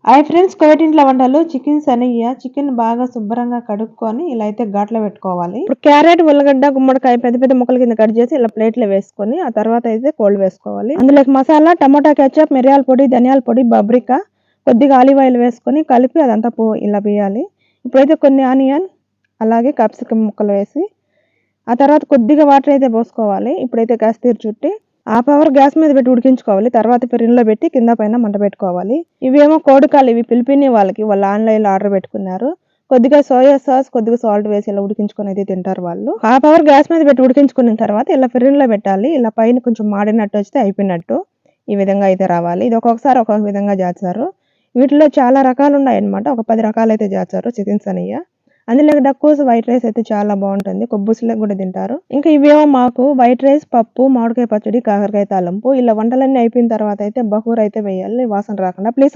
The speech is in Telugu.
హాయ్ ఫ్రెండ్స్, కోవిటింట్ల వంటలు చికెన్ శనగ. చికెన్ బాగా శుభ్రంగా కడుక్కొని ఇలా అయితే ఘాట్లో పెట్టుకోవాలి. ఇప్పుడు క్యారెట్, ఉల్లగడ్డ, గుమ్మడికాయ పెద్ద పెద్ద ముక్కల కింద కట్ చేసి ఇలా ప్లేట్లో వేసుకొని ఆ తర్వాత అయితే కోల్డ్ వేసుకోవాలి. అందులోకి మసాలా, టమాటా కెచప్, మిరియాల పొడి, ధనియాల పొడి, బబ్రికా, కొద్దిగా ఆలివ్ ఆయిల్ వేసుకొని కలిపి అదంతా ఇలా వేయాలి. ఇప్పుడైతే కొన్ని ఆనియన్ అలాగే క్యాప్సికమ్ ముక్కలు వేసి ఆ తర్వాత కొద్దిగా వాటర్ అయితే పోసుకోవాలి. ఇప్పుడైతే గ్యాస్ చుట్టి హాఫ్ అవర్ గ్యాస్ మీద పెట్టి ఉడికించుకోవాలి. తర్వాత పెరిగిలో పెట్టి కింద పైన మంట పెట్టుకోవాలి. ఇవేమో కోడికాలు, ఇవి పిలిపిని వాళ్ళు ఆన్లైన్లో ఆర్డర్ పెట్టుకున్నారు. కొద్దిగా సోయా సాస్, కొద్దిగా సాల్ట్ వేసి ఇలా ఉడికించుకొని అయితే తింటారు వాళ్ళు. హాఫ్ అవర్ గ్యాస్ మీద పెట్టి ఉడికించుకున్న తర్వాత ఇలా పెరిగిలో పెట్టాలి. ఇలా పైన కొంచెం మాడినట్టు వస్తే అయిపోయినట్టు. ఈ విధంగా అయితే రావాలి. ఇది ఒక్కొక్కసారి ఒక్కొక్క విధంగా చేస్తారు. వీటిలో చాలా రకాలు ఉన్నాయన్నమాట. ఒక 10 రకాలు అయితే చేస్తారు చికెన్ శనగ. అందులో డక్కుస్ వైట్ రైస్ అయితే చాలా బాగుంటుంది. కొబ్బుసులకు కూడా తింటారు. ఇంకా ఇవేమో మాకు వైట్ రైస్, పప్పు, మామిడికాయ పచ్చడి, కాకరకాయ తాలింపు. ఇలా వంటలన్నీ అయిపోయిన తర్వాత అయితే బహూర్ అయితే వేయాలి వాసన రాకుండా. ప్లీజ్